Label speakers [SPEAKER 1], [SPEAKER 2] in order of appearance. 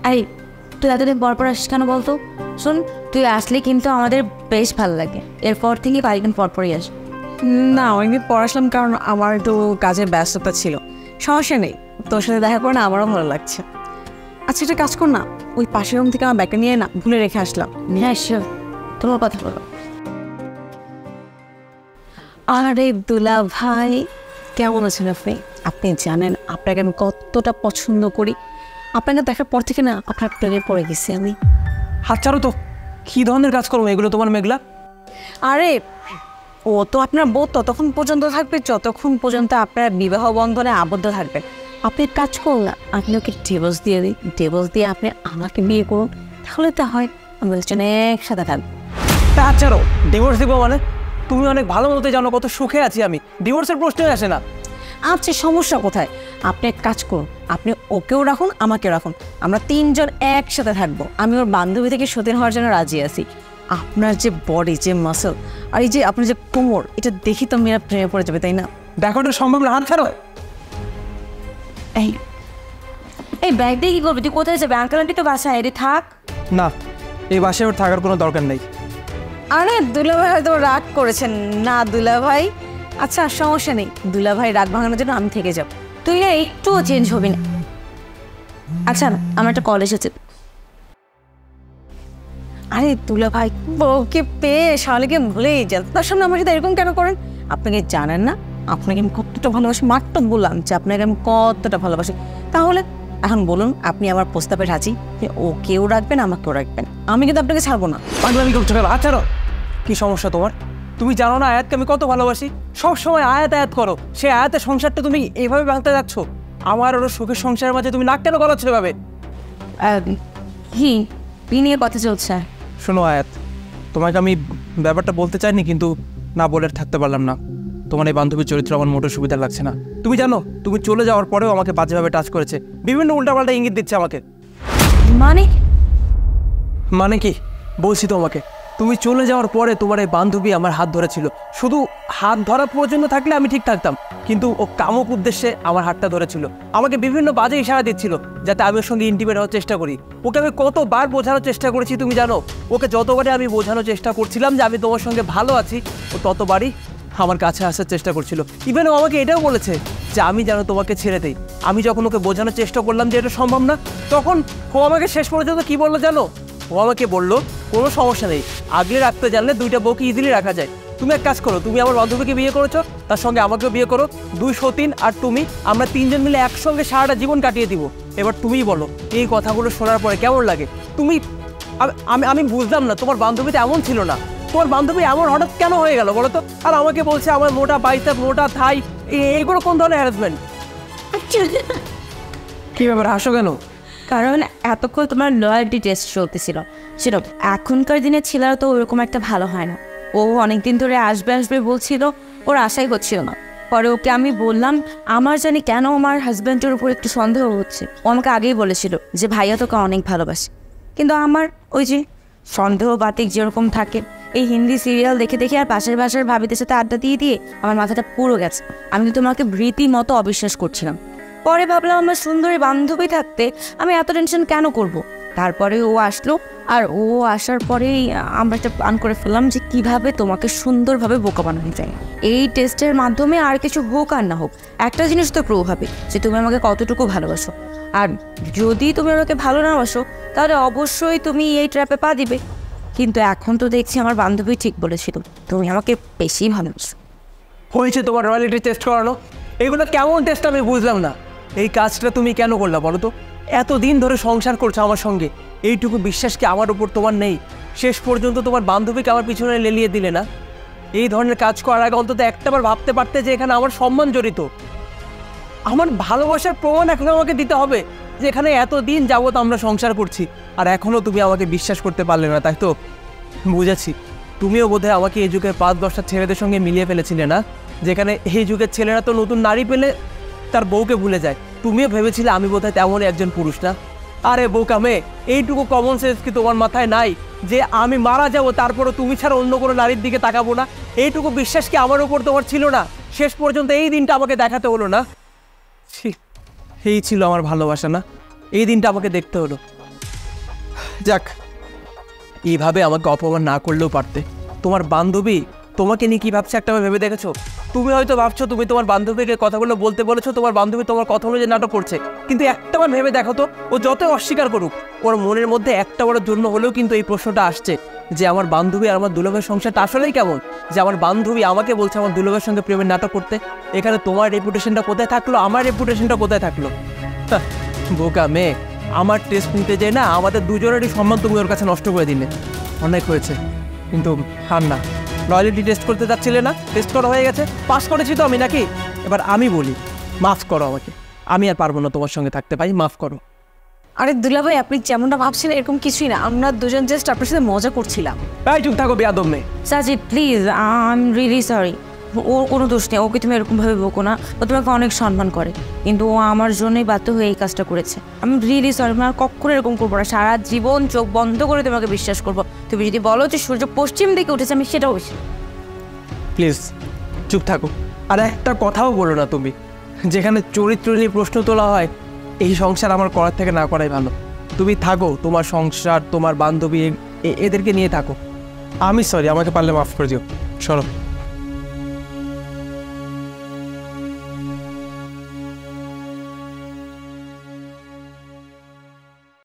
[SPEAKER 1] আরে তুই এতদিন পর পর আসিস কেন বলতো? শোন, তুই আসলে কিন্তু আমাদের বেশ ভালো লাগে। এরপর থেকে কয়েকদিন পর পরই আস।
[SPEAKER 2] না, অনেকদিন পর আসলাম কারণ আমার একটু কাজের ব্যস্ততা ছিল। সমস্যা নেই, তোর সাথে দেখা করে না আমারও ভালো লাগছে। আচ্ছা, একটা কাজ কর না, ওই পাশের রুম থেকে আমার ব্যাগটা নিয়ে না, ভুলে রেখে আসলাম।
[SPEAKER 1] হ্যাঁ শিওর, তোমার কথা বলো।
[SPEAKER 2] আরে দুলা ভাই, কেমন আছেন আপনি? আপনি জানেন আপনাকে আমি কতটা পছন্দ করি। আপনাকে দেখার পর থেকে না আপনার প্রেমে পড়ে গেছি আমি।
[SPEAKER 3] হাত ছাড়ো তো, কী ধরনের কাজ করবো এগুলো তোমার মেঘলা?
[SPEAKER 2] আরে ও তো আপনার বউ ততক্ষণ পর্যন্ত থাকবে যতক্ষণ পর্যন্ত আপনার বিবাহ বন্ধনে আবদ্ধ থাকবেন। আপনি কাজ করুন না, আপনি ওকে ডিভোর্স দিয়ে দিন। ডিভোর্স দিয়ে আপনি আমাকে বিয়ে করুন, তাহলে তো হয় আমরা দুজনে একসাথে থাকবো।
[SPEAKER 3] হাত ছাড়ো। ডিভোর্স দিব মানে? তুমি অনেক ভালো মতো জানো কত সুখে আছি আমি, ডিভোর্সের প্রশ্নই আসে না।
[SPEAKER 2] আচ্ছা, সমস্যা কোথায়? আপনি এক কাজ করুন, আপনি ওকেও রাখুন আমাকেও রাখুন, আমরা তিনজন একসাথে থাকবো। আমি ওর বান্ধবী থেকে সতীন হওয়ার জন্য রাজি আছি। আপনার যে বডি, যে মাসল, আর এই যে আপনার যে কোমর, এটা দেখি তো মেয়েরা প্রেমে পড়ে যাবে, তাই না?
[SPEAKER 3] দেখো এটা সম্ভব না, হাত ছাড়ো।
[SPEAKER 1] এই এই ব্যাগ দিয়ে কী করবি? তুই কোথায় যাবে? আঙ্কেল আন্টি তো বাসায়, এটি থাক
[SPEAKER 3] না, এই বাসায় ওর থাকার কোনো দরকার নেই।
[SPEAKER 2] আরে দুলাভাই হয়তো রাগ করেছেন না দুলাভাই। আচ্ছা, সমস্যা নেই, দুলাভাই রাগ ভাঙানোর জন্য আমি থেকে যাব।
[SPEAKER 1] তুই না একটুও চেঞ্জ হবি না। আচ্ছা, আমার একটা কল এসেছে।
[SPEAKER 2] আরে দুলাভাই, বউকে পেয়ে শালিকে ভুলেই যান, তার সামনে আমার সাথে এরকম কেন করেন? আপনাকে জানেন না আপনাকে আমি কতটা ভালোবাসি? মাত্র বললাম যে আপনাকে আমি কতটা ভালোবাসি। তাহলে এখন বলুন, আপনি আমার প্রস্তাবে রাজি যে ওকেও রাখবেন আমাকেও রাখবেন? আমি কিন্তু আপনাকে ছাড়বো না।
[SPEAKER 3] পাগলামি করছো কেন? হাত ছাড়ো। কী সমস্যা তোমার? তুমি জানো না আয়াতকে আমি কত ভালোবাসি? সবসময় আয়াত আয়াত করো, সে আয়াতের সংসারটা তুমি এইভাবে ভাঙতে যাচ্ছ। আমার ওর সুখের সংসারের মাঝে তুমি নাক কেন গলাচ্ছ এভাবে?
[SPEAKER 1] কি নিয়ে কথা চলছে?
[SPEAKER 3] শোনো আয়াত, তোমাকে আমি ব্যাপারটা বলতে চাইনি, কিন্তু না বলে থাকতে পারলাম না। তোমার এই বান্ধবীর চরিত্র আমার মোটেও সুবিধা লাগছে না। তুমি জানো, তুমি চলে যাওয়ার পরেও আমাকে বাজেভাবে টাচ করেছে, বিভিন্ন উল্টাপাল্টা ইঙ্গিত দিচ্ছে আমাকে। মানে কি বলছি তোমাকে, তুমি চলে যাওয়ার পরে তোমার এই বান্ধবী আমার হাত ধরেছিল। শুধু হাত ধরা পর্যন্ত থাকলে আমি ঠিক থাকতাম, কিন্তু ও কামুক উদ্দেশ্যে আমার হাতটা ধরেছিল, আমাকে বিভিন্ন বাজে ইশারা দিচ্ছিল যাতে আমি ওর সঙ্গে ইন্টিমেট হওয়ার চেষ্টা করি। ওকে আমি কতবার বোঝানোর চেষ্টা করেছি তুমি জানো? ওকে যতবারই আমি বোঝানোর চেষ্টা করছিলাম যে আমি তোমার সঙ্গে ভালো আছি, ও ততবারই আমার কাছে আসার চেষ্টা করছিল। ইভেন ও আমাকে এটাও বলেছে যে আমি যেন তোমাকে ছেড়ে দিই। আমি যখন ওকে বোঝানোর চেষ্টা করলাম যে এটা সম্ভব না, তখন ও আমাকে শেষ পর্যন্ত কি বললো জানো? ও আমাকে বললো কোনো সমস্যা নেই, আগলে রাখতে জানলে দুইটা বউকে ইজিলি রাখা যায়। তুমি এক কাজ করো, তুমি আমার বান্ধবীকে বিয়ে করেছো, তার সঙ্গে আমাকেও বিয়ে করো, দুই সতীন আর তুমি, আমরা তিনজন মিলে একসঙ্গে সারাটা জীবন কাটিয়ে দিব। এবার তুমিই বলো, এই কথাগুলো শোনার পরে কেমন লাগে? তুমি আমি বুঝলাম না, তোমার বান্ধবী তো এমন ছিল না, তোমার বান্ধবী এমন হঠাৎ কেন হয়ে গেল বলো তো? আর আমাকে বলছে আমার মোটা বাইসেপ, মোটা থাই, এগুলো কোন ধরনের হ্যারাসমেন্ট? কি ব্যাপার, হাসো কেন?
[SPEAKER 1] কারণ এতক্ষণ তোমার লয়ালটি টেস্ট চলতেছিল। সেটা এখনকার দিনে ছেলেরা তো ওরকম একটা ভালো হয় না। ও অনেকদিন ধরে আসবে আসবে বলছিল, ওর আশাই হচ্ছিল না। পরে ওকে আমি বললাম, আমার জানি কেন আমার হাজব্যান্ডের উপর একটু সন্দেহ হচ্ছে। ও আমাকে আগেই বলেছিল যে ভাইয়া তোকে অনেক ভালোবাসে, কিন্তু আমার ওই যে সন্দেহ বাতিক যেরকম থাকে, এই হিন্দি সিরিয়াল দেখে দেখে আর পাশের বাসার ভাবিদের সাথে আড্ডা দিয়ে দিয়ে আমার মাথাটা পুরো গেছে। আমি তো তোমাকে রীতিমতো অবিশ্বাস করছিলাম। পরে ভাবলাম আমার সুন্দরী বান্ধবী থাকতে আমি এত টেনশন কেন করব। তারপরে ও আসলো, আর ও আসার পরেই আমরা একটা প্ল্যান করে ফেললাম যে কিভাবে তোমাকে সুন্দরভাবে বোকা বানানো যায়। এই টেস্টের মাধ্যমে আর কিছু হোক আর না হোক, একটা জিনিস তো প্রুভ হবে যে তুমি আমাকে কতটুকু ভালোবাসো। আর যদি তুমি আমাকে ভালো না বাসো, তাহলে অবশ্যই তুমি এই ট্র্যাপে পা দিবে। কিন্তু এখন তো দেখছি আমার বান্ধবী ঠিক বলেছিল, তুমি আমাকে বেশি ভালোবাসো।
[SPEAKER 3] হয়েছে তোমার রয়্যালিটি টেস্ট করানো, এগুলো কেমন টেস্ট আমি বুঝলাম না। এই কাজটা তুমি কেন করলা বলো তো? এতদিন ধরে সংসার করছো আমার সঙ্গে, এইটুকু বিশ্বাস কি আমার উপর তোমার নেই? শেষ পর্যন্ত তোমার বান্ধবীকে আমার পিছনে লেলিয়ে দিলে না? এই ধরনের কাজ করার আগে অন্তত একটাবার ভাবতে পারতে যে এখানে আমার সম্মান জড়িত, আমার ভালোবাসার প্রমাণ এখন আমাকে দিতে হবে যে এখানে এতদিন যাবত আমরা সংসার করছি, আর এখনও তুমি আমাকে বিশ্বাস করতে পারলে না, তাই তো? বুঝেছি, তুমিও বোধহয় আমাকে এই যুগের 5-10টা ছেলেদের সঙ্গে মিলিয়ে ফেলেছিলে না, যেখানে এই যুগের ছেলেরা তো নতুন নারী পেলে তার বউকে ভুলে যায়। তুমিও ভেবেছিলে আমি বোধহয় তেমনই একজন পুরুষ না? আরে বোকা মেয়ে, এইটুকু কমন সেন্স কি তোমার মাথায় নাই যে আমি মারা যাবো তারপরও তুমি ছাড়া অন্য কোনো নারীর দিকে তাকাবো না? এইটুকু বিশ্বাস কি আমার উপর তোমার ছিল না? শেষ পর্যন্ত এই দিনটা আমাকে দেখাতে হলো না? এই ছিল আমার ভালোবাসা না? এই দিনটা আমাকে দেখতে হলো। যাক, এইভাবে আমাকে অপমান না করলেও পারতে। তোমার বান্ধবী তোমাকে নিয়ে কী ভাবছে একটাবার ভেবে দেখেছো? তুমি হয়তো ভাবছো তুমি তোমার বান্ধবীকে কথাগুলো বলতে বলেছো, তোমার বান্ধবী তোমার কথা অনুযায়ী নাটক করছে, কিন্তু একটাবার ভেবে দেখো তো, ও যত অস্বীকার করুক, ওর মনের মধ্যে একটা বারের জন্য হলেও কিন্তু এই প্রশ্নটা আসছে যে আমার বান্ধবী আর আমার দুলাভাইয়ের সংসারটা আসলেই কেমন, যে আমার বান্ধবী আমাকে বলছে আমার দুলাভাইয়ের সঙ্গে প্রেমের নাটক করতে। এখানে তোমার রেপুটেশনটা কোথায় থাকলো, আমার রেপুটেশনটা কোথায় থাকলো? বোকা মেয়ে, আমার টেস্ট নিতে যাই না, আমাদের দুজনেরই সম্মান তুমি ওর কাছে নষ্ট করে দিলে। অনেক হয়েছে, কিন্তু আর না। লয়ালিটি টেস্ট করতে যাচ্ছিলে না, টেস্ট করা হয়ে গেছে, পাস করেছি তো আমি নাকি? এবার আমি বলি, মাফ করো আমাকে, আমি আর পারবো না তোমার সঙ্গে থাকতে, ভাই মাফ করো।
[SPEAKER 2] আরে দুলাভাই, আপনি যেমনটা ভাবছেন এরকম কিছুই না, আমরা দুজন জাস্ট আপনার সাথে মজা করছিলাম।
[SPEAKER 3] ভাই চুপ থাকো বেয়াদব মেয়ে।
[SPEAKER 1] Sajid please, I am really sorry. ওর কোনো দোষ নেই, ওকে তুমি এরকমভাবে বকো না। ও তোমাকে অনেক সম্মান করে, কিন্তু ও আমার জন্যই বাধ্য হয়ে এই কাজটা করেছে। আমি রিয়েলি সরি, আমি আর কখনো এরকম করবো না। সারা জীবন চোখ বন্ধ করে তোমাকে বিশ্বাস করবো। তুমি যদি বলো যে সূর্য পশ্চিম দিকে উঠেছে, আমি সেটাও বিশ্বাস।
[SPEAKER 3] প্লিজ চুপ থাকো, আর একটা কথাও বলো না তুমি। যেখানে চরিত্র নিয়ে প্রশ্ন তোলা হয়, এই সংসার আমার করার থেকে না করাই ভালো। তুমি থাকো, তোমার সংসার, তোমার বান্ধবী, এদেরকে নিয়ে থাকো। আমি সরি, আমাকে পারলে মাফ করে দিও, সরো।